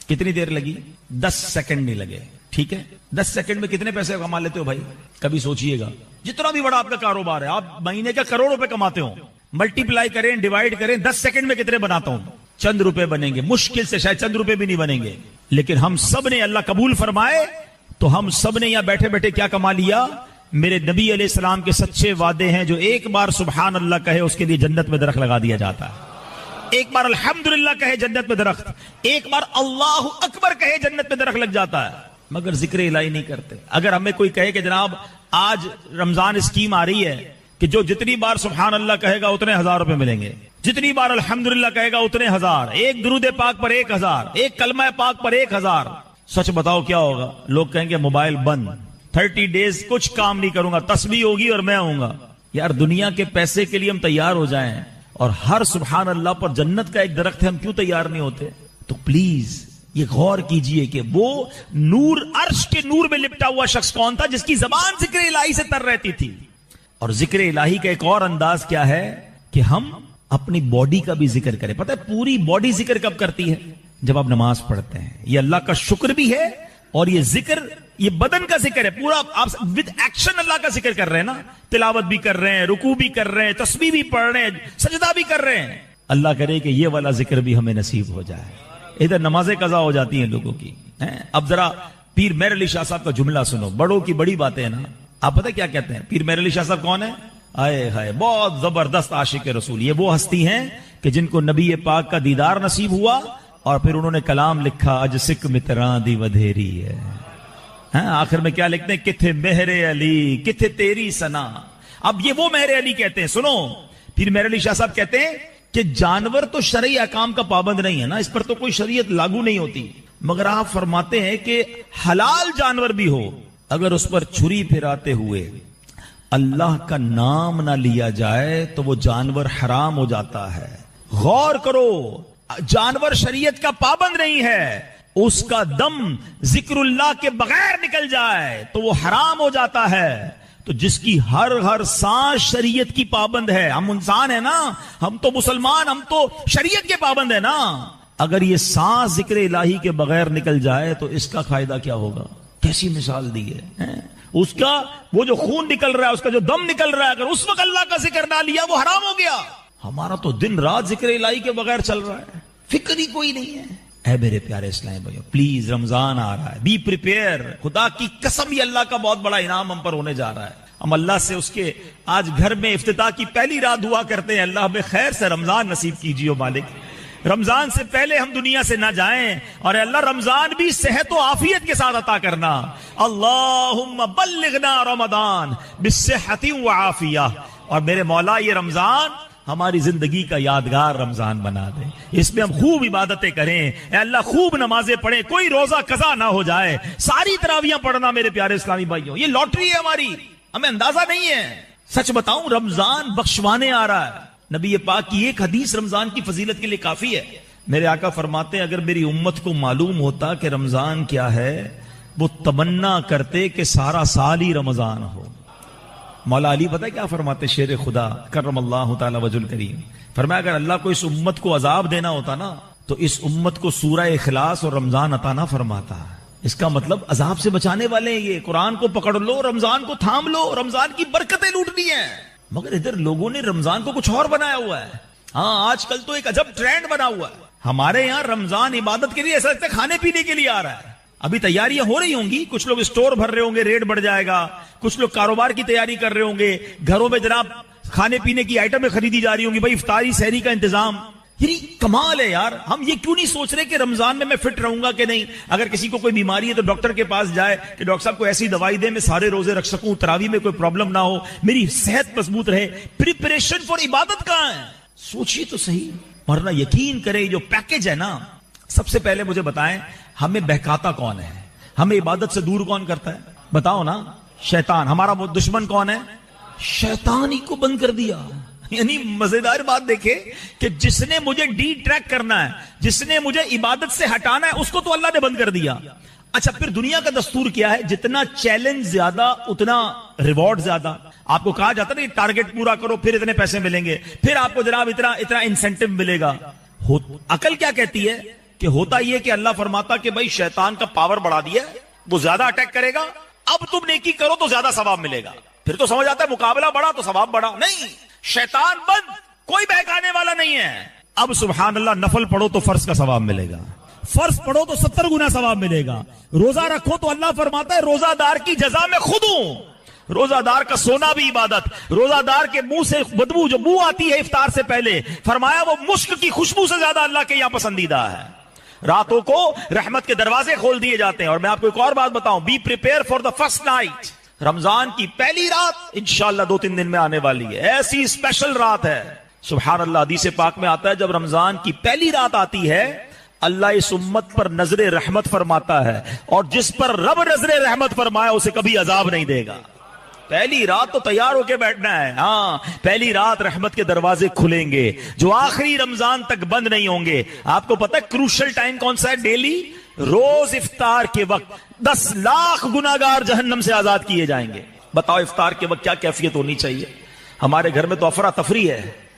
کتنی دیر لگی؟ 10 سیکنڈ نہیں لگے. ٹھیک ہے، 10 سیکنڈ میں کتنے پیسے کما لیتے ہو بھائی؟ کبھی سوچئے گا. جتنا بھی بڑا آپ کا کاروبار ہے، آپ مہینے کا کروڑ روپے کماتے ہو، ملٹیپلائی کریں، ڈیوائڈ کریں، 10 سیکنڈ میں کتنے بناتا ہوں؟ چند روپے بنیں گے، مشکل سے شاید چند روپے بھی نہیں بنیں گے. لیکن ہم سب نے، اللہ قبول فرمائے، تو ہم سب نے یہاں بیٹھے بیٹھے کیا کما لیا؟ میرے نبی علیہ السلام کے سچے وعدے ہیں. جو ایک بار سبحان اللہ کہے اس کے لیے جنت میں درخت لگا دیا جاتا ہے. ایک بار الحمدللہ کہے جنت میں درخت، ایک بار اللہ اکبر کہے جنت میں درخت لگ جاتا ہے. مگر ذکر الہی نہیں کرتے. اگر ہمیں کوئی کہے کہ جناب آج رمضان اسکیم آ رہی ہے کہ جو جتنی بار سبحان اللہ کہے گا اتنے 1000 روپے ملیں گے، جتنی بار الحمدللہ کہے گا اتنے 1000، ایک درود پاک پر 1000، ایک کلمہ پاک پر 1000. سچ بتاؤ کیا ہوگا؟ لوگ کہیں گے موبائل بند، 30 ڈیز کچھ کام نہیں کروں گا، تسبیح ہوگی اور میں آؤں گا. یار دنیا کے پیسے کے لیے ہم تیار ہو جائیں اور ہر سبحان اللہ پر جنت کا ایک درخت ہے، ہم کیوں تیار نہیں ہوتے؟ تو پلیز یہ غور کیجئے کہ وہ نور، عرش کے نور میں لپٹا ہوا شخص کون تھا جس کی زبان ذکر الہی سے تر رہتی تھی. اور ذکر الہی کا ایک اور انداز کیا ہے کہ ہم اپنی باڈی کا بھی ذکر کریں. پتہ ہے پوری باڈی ذکر کب کرتی ہے؟ جب آپ نماز پڑھتے ہیں. یہ اللہ کا شکر بھی ہے اور یہ ذکر یہ بدن کا ذکر ہے. پورا آپ ود ایکشن اللہ کا ذکر کر رہے ہیں نا. تلاوت بھی کر رہے ہیں, رکوع بھی کر رہے ہیں, تسبیح بھی پڑھ رہے ہیں, سجدہ بھی کر رہے ہیں. اللہ کرے کہ یہ والا ذکر بھی ہمیں نصیب ہو جائے. ادھر نمازیں قضا ہو جاتی ہیں لوگوں کی. اب ذرا پیر مہر علی شاہ صاحب کا جملہ سنو. بڑوں کی بڑی باتیں ہیں نا. آپ پتہ کیا کہتے ہیں؟ پیر مہر علی شاہ صاحب کون ہے؟ آئے ہائے بہت زبردست عاشق رسول. یہ وہ ہستی ہیں کہ جن کو نبی پاک کا دیدار نصیب ہوا اور پھر انہوں نے کلام لکھا اج سکھ متراں دی ودھیری ہے. آخر میں کیا لکھتے ہیں؟ کتھے مہر علی کتھے تیری سنا. اب یہ وہ مہر علی کہتے ہیں. سنو, پھر مہر علی شاہ صاحب کہتے ہیں کہ جانور تو شرعی احکام کا پابند نہیں ہے نا, اس پر تو کوئی شریعت لاگو نہیں ہوتی, مگر آپ فرماتے ہیں کہ حلال جانور بھی ہو, اگر اس پر چھری پھراتے ہوئے اللہ کا نام نہ لیا جائے تو وہ جانور حرام ہو جاتا ہے. غور کرو, جانور شریعت کا پابند نہیں ہے, اس کا دم ذکر اللہ کے بغیر نکل جائے تو وہ حرام ہو جاتا ہے. تو جس کی ہر سانس شریعت کی پابند ہے. ہم انسان ہیں نا, ہم تو مسلمان, ہم تو شریعت کے پابند ہیں نا. اگر یہ سانس ذکر الہی کے بغیر نکل جائے تو اس کا فائدہ کیا ہوگا؟ کیسی مثال دی ہے. اس کا وہ جو خون نکل رہا ہے, اس کا جو دم نکل رہا ہے, اگر اس وقت اللہ کا ذکر نہ لیا وہ حرام ہو گیا. ہمارا تو دن رات ذکر الہی کے بغیر چل رہا ہے, فکر ہی کوئی نہیں ہے. اے میرے پیارے اسلامی بھائیو, پلیز رمضان آ رہا ہے, بی پریپیئر. خدا کی قسم یہ اللہ کا بہت بڑا انعام ہم پر ہونے جا رہا ہے. ہم اللہ سے اس کے آج گھر میں افتتاح کی پہلی رات دعا کرتے ہیں, اللہ ہمیں خیر سے رمضان نصیب کیجیے مالک. رمضان سے پہلے ہم دنیا سے نہ جائیں, اور اللہ رمضان بھی صحت و عافیت کے ساتھ عطا کرنا. اللہم بلغنا رمضان بالصحت وعافیہ. اور میرے مولا یہ رمضان ہماری زندگی کا یادگار رمضان بنا دے. اس میں ہم خوب عبادتیں کریں, اے اللہ خوب نمازیں پڑھیں, کوئی روزہ قضا نہ ہو جائے, ساری تراویحاں پڑھنا میرے پیارے اسلامی بھائیوں. یہ لاٹری ہے ہماری, ہمیں اندازہ نہیں ہے. سچ بتاؤں رمضان بخشوانے آ رہا ہے. نبی پاک کی ایک حدیث رمضان کی فضیلت کے لیے کافی ہے. میرے آقا فرماتے ہیں اگر میری امت کو معلوم ہوتا کہ رمضان کیا ہے, وہ تمنا کرتے کہ سارا سال ہی رمضان ہو. مولا علی پتہ کیا فرماتے, شیر خدا کرم اللہ تعالی وجہ الکریم, فرمایا اگر اللہ کو اس امت کو عذاب دینا ہوتا نا تو اس امت کو سورہ اخلاص اور رمضان عطا نہ فرماتا. اس کا مطلب عذاب سے بچانے والے ہیں یہ. قرآن کو پکڑ لو, رمضان کو تھام لو, رمضان کی برکتیں لوٹنی ہیں. مگر ادھر لوگوں نے رمضان کو کچھ اور بنایا ہوا ہے. ہاں آج کل تو ایک عجب ٹرینڈ بنا ہوا ہے. ہمارے یہاں رمضان عبادت کے لیے ایسا لگتا ہے کھانے پینے کے لیے آ رہا ہے. ابھی تیاریاں ہو رہی ہوں گی, کچھ لوگ اسٹور بھر رہے ہوں گے, ریٹ بڑھ جائے گا, کچھ لوگ کاروبار کی تیاری کر رہے ہوں گے, گھروں میں جناب کھانے پینے کی آئٹمیں خریدی جا رہی ہوں گی, بھائی افطاری سحری کا انتظام. یعنی کمال ہے یار. ہم یہ کیوں نہیں سوچ رہے کہ رمضان میں فٹ رہوں گا کہ نہیں؟ اگر کسی کو کوئی بیماری ہے تو ڈاکٹر کے پاس جائے کہ ڈاکٹر صاحب کو ایسی دوائی دے میں سارے روزے رکھ سکوں, تراویح میں کوئی پرابلم نہ ہو, میری صحت مضبوط رہے. پریپریشن فار عبادت کہاں ہے؟ سوچیے تو صحیح. ورنہ یقین کرے جو پیکج ہے نا, سب سے پہلے مجھے بتائیں ہمیں بہکاتا کون ہے, ہمیں عبادت سے دور کون کرتا ہے؟ بتاؤ نا. شیطان. ہمارا وہ دشمن کون ہے؟ شیطان ہی کو بند کر دیا. یعنی مزیدار بات دیکھے کہ جس نے مجھے ڈی ٹریک کرنا ہے, جس نے مجھے عبادت سے ہٹانا ہے, اس کو تو اللہ نے بند کر دیا. اچھا پھر دنیا کا دستور کیا ہے؟ جتنا چیلنج زیادہ اتنا ریوارڈ زیادہ. آپ کو کہا جاتا ہے نا ٹارگٹ پورا کرو پھر اتنے پیسے ملیں گے, پھر آپ کو جناب اتنا انسینٹو ملے گا. عقل کیا کہتی ہے کہ ہوتا یہ کہ اللہ فرماتا کہ بھائی شیطان کا پاور بڑھا دیا, وہ زیادہ اٹیک کرے گا, اب تم نیکی کرو تو زیادہ ثواب ملے گا. پھر تو سمجھ آتا ہے مقابلہ بڑھا تو ثواب بڑھا. نہیں, شیطان بند, کوئی بہکانے والا نہیں ہے. اب سبحان اللہ نفل پڑھو تو فرض کا ثواب ملے گا, فرض پڑھو تو 70 گنا ثواب ملے گا. روزہ رکھو تو اللہ فرماتا ہے روزہ دار کی جزا میں خود ہوں. روزہ دار کا سونا بھی عبادت. روزہ دار کے منہ سے بدبو جو منہ آتی ہے افطار سے پہلے, فرمایا وہ مشک کی خوشبو سے زیادہ اللہ کے یہاں پسندیدہ ہے. راتوں کو رحمت کے دروازے کھول دیے جاتے ہیں. اور میں آپ کو ایک اور بات بتاؤں, be prepare for the first night. Ramzan کی پہلی رات انشاءاللہ 2-3 دن میں آنے والی ہے, ایسی اسپیشل رات ہے. سبحان اللہ, حدیث پاک میں آتا ہے جب رمضان کی پہلی رات آتی ہے اللہ اس امت پر نظر رحمت فرماتا ہے, اور جس پر رب نظر رحمت فرمایا اسے کبھی عذاب نہیں دے گا. پہلی رات تو تیار ہو کے بیٹھنا ہے. ہاں پہلی رات رحمت کے دروازے کھلیں گے جو آخری رمضان تک بند نہیں ہوں گے. آپ کو پتہ ہے کروشل ٹائم کون سا ہے؟ ڈیلی روز افطار کے وقت 10 لاکھ گناہگار جہنم سے آزاد کیے جائیں گے. بتاؤ افطار کے وقت کیا کیفیت ہونی چاہیے؟ ہمارے گھر میں تو افراتفری ہے.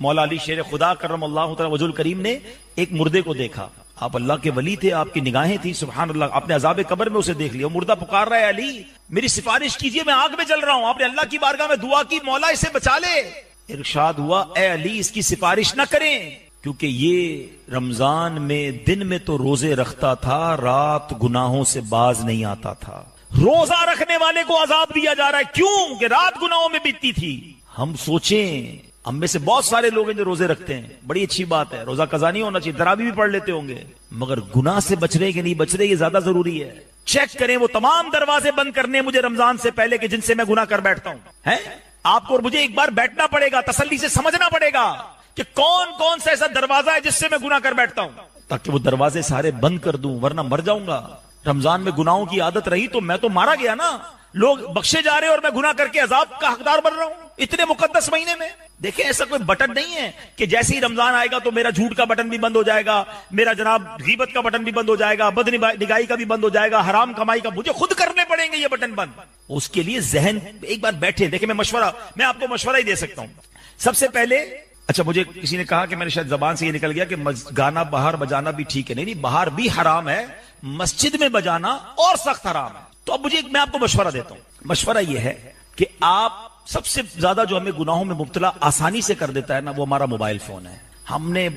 مولا علی شیر خدا کرم اللہ تعالی وجہ الکریم نے ایک مردے کو دیکھا. آپ اللہ کے ولی تھے, آپ کی نگاہیں تھی, سبحان اللہ, آپ نے عذاب قبر میں اسے دیکھ لیا. مردہ پکار رہا ہے, علی میری سفارش کیجئے, میں آگ میں جل رہا ہوں. آپ نے اللہ کی بارگاہ میں دعا کی, مولا اسے بچا لے. ارشاد ہوا, اے علی اس کی سفارش نہ کریں, کیونکہ یہ رمضان میں دن میں تو روزے رکھتا تھا, رات گناہوں سے باز نہیں آتا تھا. روزہ رکھنے والے کو عذاب دیا جا رہا ہے, کیوں کہ رات گناہوں میں بیتتی تھی. ہم سوچیں, ہم میں سے بہت سارے لوگ ہیں جو روزے رکھتے ہیں, بڑی اچھی بات ہے, روزہ قضا نہیں ہونا چاہیے, تراویح بھی پڑھ لیتے ہوں گے, مگر گناہ سے بچ رہے کہ نہیں بچ رہے, یہ زیادہ ضروری ہے. چیک کریں وہ تمام دروازے بند کرنے مجھے رمضان سے پہلے کہ جن سے میں گناہ کر بیٹھتا ہوں. ہیں آپ کو اور مجھے ایک بار بیٹھنا پڑے گا, تسلی سے سمجھنا پڑے گا کہ کون کون سا ایسا دروازہ ہے جس سے میں گناہ کر بیٹھتا ہوں, تاکہ وہ دروازے سارے بند کر دوں, ورنہ مر جاؤں گا. رمضان میں گناہوں کی عادت رہی تو میں تو مارا گیا نا. لوگ بخشے جا رہے اور میں گناہ کر کے عذاب کا حقدار بن رہا ہوں اتنے مقدس مہینے میں. دیکھیں ایسا کوئی بٹن نہیں ہے کہ جیسے ہی رمضان آئے گا تو میرا جھوٹ کا بٹن بھی بند ہو جائے گا, میرا جناب غیبت کا بٹن بھی بند ہو جائے گا, بد نگاہی کا بھی بند ہو جائے گا, حرام کمائی کا, مجھے خود کرنے پڑیں گے یہ بٹن بند. اس کے لیے ذہن ایک بار بیٹھے. دیکھیں میں آپ کو مشورہ ہی دے سکتا ہوں. سب سے پہلے, اچھا مجھے کسی نے کہا کہ میں نے شاید زبان سے یہ نکل گیا کہ گانا باہر بجانا بھی ٹھیک ہے. نہیں, باہر بھی حرام ہے, مسجد میں بجانا اور سخت حرام ہے. تو اب میں آپ کو مشورہ دیتا ہوں. مشورہ یہ ہے کہ آپ سب سے زیادہ جو ہمیں گناہوں میں مبتلا آسانی سے کر دیتا ہے نا, وہ ہمارا موبائل فون ہے. ہم نے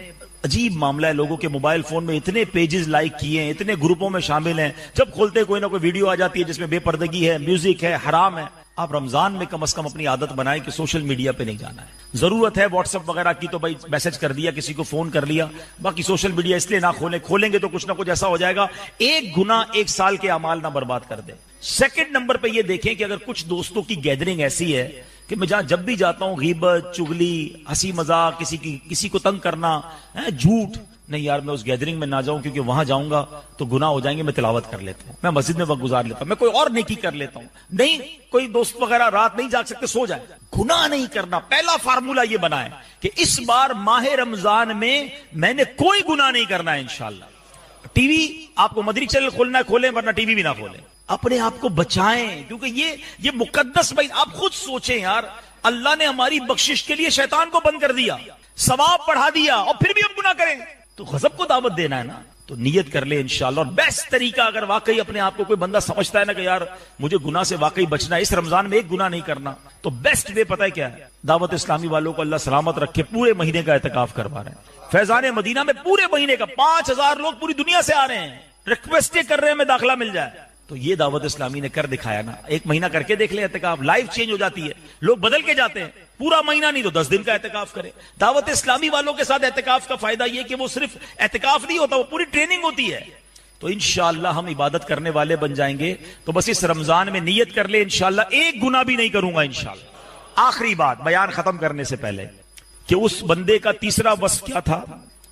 عجیب معاملہ ہے, لوگوں کے موبائل فون میں اتنے پیجز لائک کیے ہیں, اتنے گروپوں میں شامل ہیں, جب کھولتے کوئی نہ کوئی ویڈیو آ جاتی ہے جس میں بے پردگی ہے, میوزک ہے, حرام ہے. آپ رمضان میں کم از کم اپنی عادت بنائیں کہ سوشل میڈیا پہ نہیں جانا ہے. ضرورت ہے واٹس ایپ وغیرہ کی تو بھائی میسج کر دیا, کسی کو فون کر لیا, باقی سوشل میڈیا اس لیے نہ کھولیں گے تو کچھ نہ کچھ ایسا ہو جائے گا, ایک گناہ ایک سال کے اعمال نہ برباد کر دے. سیکنڈ نمبر پہ یہ دیکھیں کہ اگر کچھ دوستوں کی گیدرنگ ایسی ہے کہ میں جب بھی جاتا ہوں غیبت, چگلی, ہنسی مذاق, کسی کو تنگ کرنا, جھوٹ, نہیں یار میں اس گیدرنگ میں نہ جاؤں کیونکہ وہاں جاؤں گا تو گناہ ہو جائیں گے, میں تلاوت کر لیتا ہوں, میں مسجد میں وقت گزار لیتا ہوں, میں کوئی اور نیکی کر لیتا ہوں. نہیں, کوئی دوست وغیرہ رات نہیں جاگ سکتے, سو جائے. گناہ نہیں کرنا. پہلا فارمولہ یہ بنا ہے کہ اس بار ماہ رمضان میں نے کوئی گناہ نہیں کرنا ہے انشاءاللہ. ٹی وی آپ کو مدری چینل کھولنا ہے کھولیں, ورنہ ٹی وی بھی نہ کھولیں. اپنے آپ کو بچائیں, کیونکہ یہ مقدس بھائی. آپ خود سوچیں یار, اللہ نے ہماری بخشش کے لیے شیطان کو بند کر دیا, ثواب بڑھا دیا, اور پھر بھی ہم گناہ کریں تو غضب کو دعوت دینا ہے نا. تو نیت کر لے انشاءاللہ. اور بیسٹ طریقہ اگر واقعی اپنے آپ کو کوئی بندہ سمجھتا ہے نا کہ یار مجھے گناہ سے واقعی بچنا ہے, اس رمضان میں ایک گناہ نہیں کرنا, تو بیسٹ وے پتہ ہے کیا ہے؟ دعوت اسلامی والوں کو اللہ سلامت رکھے, پورے مہینے کا اعتکاف کروا رہے ہیں. فیضان مدینہ میں پورے مہینے کا 5000 لوگ پوری دنیا سے آ رہے ہیں, ریکویسٹیں کر رہے ہیں ہمیں داخلہ مل جائے. تو یہ دعوت اسلامی نے کر دکھایا نا. ایک مہینہ کر کے دیکھ لیں اعتکاف, لائف چینج ہو جاتی ہے, لوگ بدل کے جاتے ہیں. پورا مہینہ نہیں تو 10 دن کا اعتکاف کرے. دعوت اسلامی والوں کے ساتھ اعتکاف کا فائدہ یہ کہ وہ صرف اعتکاف نہیں ہوتا, وہ پوری ٹریننگ ہوتی ہے. تو انشاءاللہ ہم عبادت کرنے والے بن جائیں گے. تو بس اس رمضان میں نیت کر لے انشاءاللہ ایک گناہ بھی نہیں کروں گا انشاءاللہ. آخری بات بیان ختم کرنے سے پہلے کہ اس بندے کا تیسرا وصف کیا تھا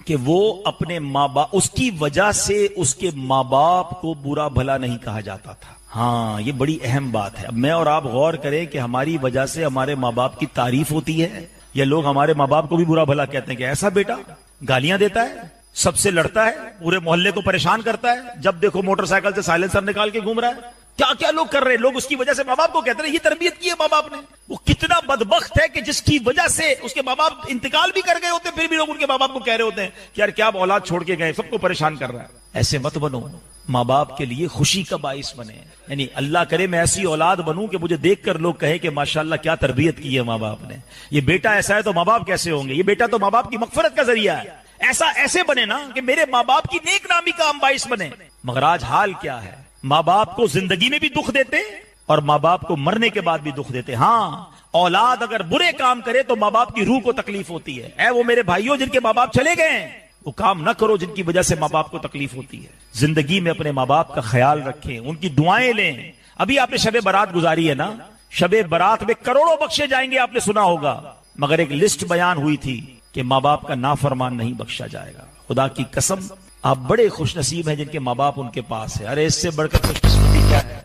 کہ وہ اپنے ماں باپ, اس کی وجہ سے اس کے ماں باپ کو برا بھلا نہیں کہا جاتا تھا. ہاں یہ بڑی اہم بات ہے. اب میں اور آپ غور کریں کہ ہماری وجہ سے ہمارے ماں باپ کی تعریف ہوتی ہے, یا لوگ ہمارے ماں باپ کو بھی برا بھلا کہتے ہیں کہ ایسا بیٹا, گالیاں دیتا ہے, سب سے لڑتا ہے, پورے محلے کو پریشان کرتا ہے, جب دیکھو موٹر سائیکل سے سائلنسر نکال کے گھوم رہا ہے. کیا کیا لوگ کر رہے ہیں, لوگ اس کی وجہ سے ماں باپ کو کہتے ہیں یہ تربیت کی ہے ماں باپ نے. وہ کتنا بدبخت ہے کہ جس کی وجہ سے اس کے ماں باپ انتقال بھی کر گئے ہوتے ہیں, پھر بھی لوگ ان کے ماں باپ کو کہہ رہے ہوتے ہیں کہ یار کیا اولاد چھوڑ کے گئے, سب کو پریشان کر رہا ہے. ایسے مت بنو, ماں باپ کے لیے خوشی کا باعث بنے. یعنی اللہ کرے میں ایسی اولاد بنوں کہ مجھے دیکھ کر لوگ کہے کہ ماشاءاللہ کیا تربیت کی ہے ماں باپ نے. یہ بیٹا ایسا ہے تو ماں باپ کیسے ہوں گے, یہ بیٹا تو ماں باپ کی مغفرت کا ذریعہ ہے. ایسے بنے نا کہ میرے ماں باپ کی نیک نامی کا ہم باعث بنے. مگر آج حال کیا ہے, ماں باپ کو زندگی میں بھی دکھ دیتے اور ماں باپ کو مرنے کے بعد بھی دکھ دیتے. ہاں اولاد اگر برے کام کرے تو ماں باپ کی روح کو تکلیف ہوتی ہے. اے وہ میرے بھائیوں جن کے ماں باپ چلے گئے, وہ کام نہ کرو جن کی وجہ سے ماں باپ کو تکلیف ہوتی ہے. زندگی میں اپنے ماں باپ کا خیال رکھیں, ان کی دعائیں لیں. ابھی آپ نے شب برات گزاری ہے نا, شب برات میں کروڑوں بخشے جائیں گے, آپ نے سنا ہوگا, مگر ایک لسٹ بیان ہوئی تھی کہ ماں باپ کا نافرمان نہیں بخشا جائے گا. خدا کی قسم آپ بڑے خوش نصیب ہیں جن کے ماں باپ ان کے پاس ہے. ارے اس سے بڑھ کر خوش نصیبی کیا ہے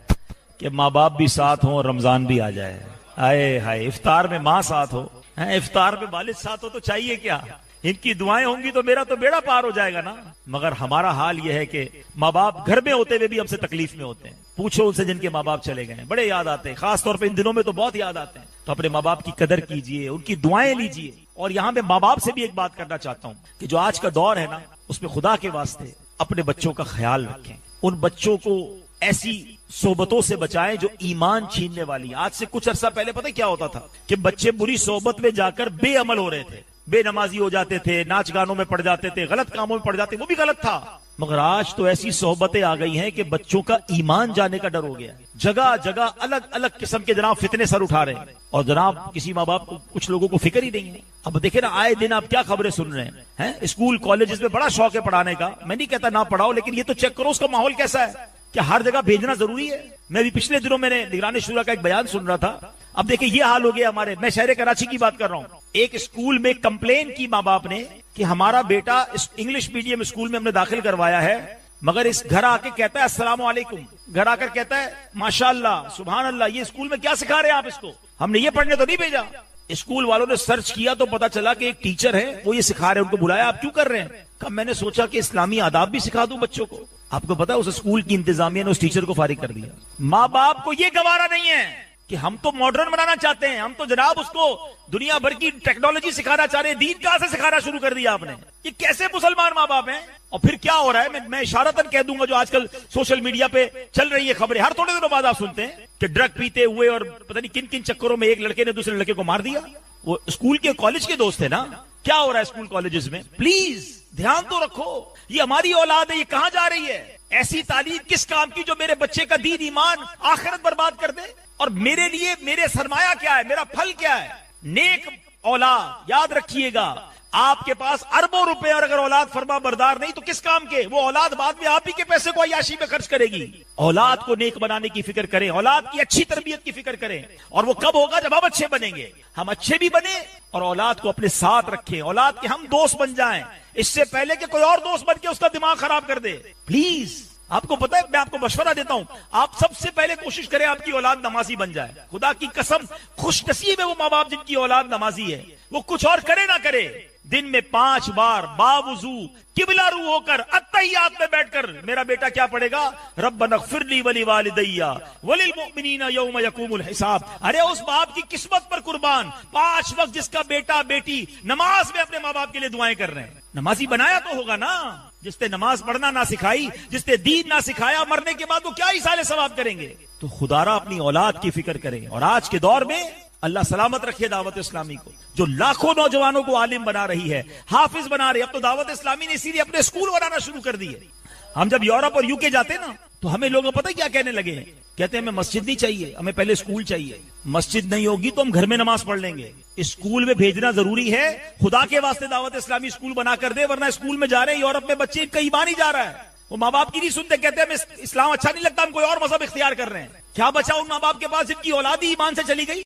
کہ ماں باپ بھی ساتھ ہوں اور رمضان بھی آ جائے. آئے ہائے, افطار میں ماں ساتھ ہو, افطار میں والد ساتھ ہو تو چاہیے کیا. ان کی دعائیں ہوں گی تو میرا تو بیڑا پار ہو جائے گا نا. مگر ہمارا حال یہ ہے کہ ماں باپ گھر میں ہوتے ہوئے بھی ہم سے تکلیف میں ہوتے ہیں. پوچھو ان سے جن کے ماں باپ چلے گئے ہیں, بڑے یاد آتے ہیں, خاص طور پہ ان دنوں میں تو بہت یاد آتے ہیں. تو اپنے ماں باپ کی قدر کیجئے, ان کی دعائیں لیجئے, اور یہاں میں ماں باپ سے بھی ایک بات کرنا چاہتا ہوں کہ جو آج کا دور ہے نا اس میں خدا کے واسطے اپنے بچوں کا خیال رکھیں. ان بچوں کو ایسی صحبتوں سے بچائیں جو ایمان چھیننے والی. آج سے کچھ عرصہ پہلے پتہ کیا ہوتا تھا کہ بچے بری صحبت میں جا کر بے عمل ہو رہے تھے, بے نمازی ہو جاتے تھے, ناچ گانوں میں پڑ جاتے تھے, غلط کاموں میں پڑ جاتے, وہ بھی غلط تھا. مگر آج تو ایسی صحبتیں آ گئی ہیں کہ بچوں کا ایمان جانے کا ڈر ہو گیا. جگہ جگہ الگ الگ قسم کے جناب فتنے سر اٹھا رہے ہیں, اور جناب کسی ماں باپ کو, کچھ لوگوں کو فکر ہی نہیں ہے. اب دیکھیں نا آئے دن آپ کیا خبریں سن رہے ہیں. اسکول کالجز میں بڑا شوق ہے پڑھانے کا, میں نہیں کہتا نہ پڑھاؤ, لیکن یہ تو چیک کرو اس کا ماحول کیسا ہے. کیا ہر جگہ بھیجنا ضروری ہے؟ میں بھی پچھلے دنوں میں نے نگران شورا کا ایک بیان سن رہا تھا. اب دیکھیں یہ حال ہو گیا ہمارے, میں شہر کراچی کی بات کر رہا ہوں. ایک اسکول میں کمپلین کی ماں باپ نے کہ ہمارا بیٹا انگلش میڈیم اسکول میں ہم نے داخل کروایا ہے, مگر اس گھر آ کے کہتا ہے السلام علیکم, گھر آ کر کہتا ہے ماشاءاللہ سبحان اللہ, یہ اسکول میں کیا سکھا رہے ہیں آپ اس کو, ہم نے یہ پڑھنے تو نہیں بھیجا. اسکول والوں نے سرچ کیا تو پتا چلا کہ ایک ٹیچر ہے وہ یہ سکھا رہے ہیں, ان کو بلایا آپ کیوں کر رہے ہیں. کہا میں نے سوچا کہ اسلامی آداب بھی سکھا دوں بچوں کو. آپ کو پتا ہے اس اسکول کی انتظامیہ نے اس ٹیچر کو فارغ کر دیا. ماں باپ کو یہ گوارا نہیں ہے کہ ہم تو ماڈرن بنانا چاہتے ہیں, ہم تو جناب اس کو دنیا بھر کی ٹیکنالوجی سکھانا چاہ رہے ہیں, دین کہاں سے سکھانا شروع کر دیا آپ نے. یہ کیسے مسلمان ماں باپ ہیں؟ اور پھر کیا ہو رہا ہے, میں اشارتاً کہہ دوں گا, جو آج کل سوشل میڈیا پہ چل رہی ہے خبریں, ہر تھوڑے دنوں بعد آپ سنتے ہیں کہ ڈرگ پیتے ہوئے اور پتہ نہیں کن کن چکروں میں ایک لڑکے نے دوسرے لڑکے کو مار دیا. وہ اسکول کے کالج کے دوست ہیں نا. کیا ہو رہا ہے اسکول کالجز میں؟ پلیز دھیان تو رکھو, یہ ہماری اولاد ہے, یہ کہاں جا رہی ہے؟ ایسی تعلیم کس کام کی جو میرے بچے کا دین ایمان آخرت برباد کر دے. اور میرے لیے میرے سرمایہ کیا ہے, میرا پھل کیا ہے؟ نیک اولاد. یاد رکھیے گا آپ کے پاس اربوں روپے, اور اگر اولاد فرما بردار نہیں تو کس کام کے؟ وہ اولاد بعد میں آپ ہی کے پیسے کو عیاشی میں خرچ کرے گی. اولاد کو نیک بنانے کی فکر کریں, اولاد کی اچھی تربیت کی فکر کریں. اور وہ کب ہوگا؟ جب ہم اچھے بنیں گے. ہم اچھے بھی بنیں اور اولاد کو اپنے ساتھ رکھیں, اولاد کے ہم دوست بن جائیں, اس سے پہلے کہ کوئی اور دوست بن کے اس کا دماغ خراب کر دے. پلیز آپ کو پتا ہے, میں آپ کو مشورہ دیتا ہوں, آپ سب سے پہلے کوشش کریں آپ کی اولاد نمازی بن جائے. خدا کی قسم خوش نصیب ہے وہ ماں باپ جن کی اولاد نمازی ہے. وہ کچھ اور کرے نہ کرے, دن میں 5 بار باوضو قبلہ رو ہو کر اتحیات میں بیٹھ کر میرا بیٹا کیا پڑھے گا؟ ربنا اغفر لی ولوالدی وللمؤمنین یوم یقوم الحساب. ارے اس باپ کی قسمت پر قربان, 5 وقت جس کا بیٹا بیٹی نماز میں اپنے ماں باپ کے لیے دعائیں کر رہے ہیں. نمازی بنایا تو ہوگا نا. جس نے نماز پڑھنا نہ سکھائی, جس نے دین نہ سکھایا, مرنے کے بعد وہ کیا ایصال ثواب کریں گے؟ تو خدارا اپنی اولاد کی فکر کریں. اور آج کے دور میں اللہ سلامت رکھے دعوت اسلامی کو, جو لاکھوں نوجوانوں کو عالم بنا رہی ہے, حافظ بنا رہی ہے. اب تو دعوت اسلامی نے اسی لیے اپنے اسکول بنانا شروع کر دی ہے. ہم جب یورپ اور UK جاتے نا تو ہمیں لوگ پتہ کیا کہنے لگے ہیں, کہتے ہیں ہمیں مسجد نہیں چاہیے, ہمیں پہلے اسکول چاہیے. مسجد نہیں ہوگی تو ہم گھر میں نماز پڑھ لیں گے. اسکول میں بھیجنا ضروری ہے. خدا کے واسطے دعوت اسلامی اسکول بنا کر دے, ورنہ اسکول میں جا رہے ہیں یورپ میں بچے, ان کا ایمان ہی جا رہا ہے. وہ ماں باپ کی نہیں سنتے, کہتے ہیں ہمیں اسلام اچھا نہیں لگتا, ہم کوئی اور مذہب اختیار کر رہے ہیں. کیا بچا ان ماں باپ کے پاس جن کی اولاد ہی ایمان سے چلی گئی؟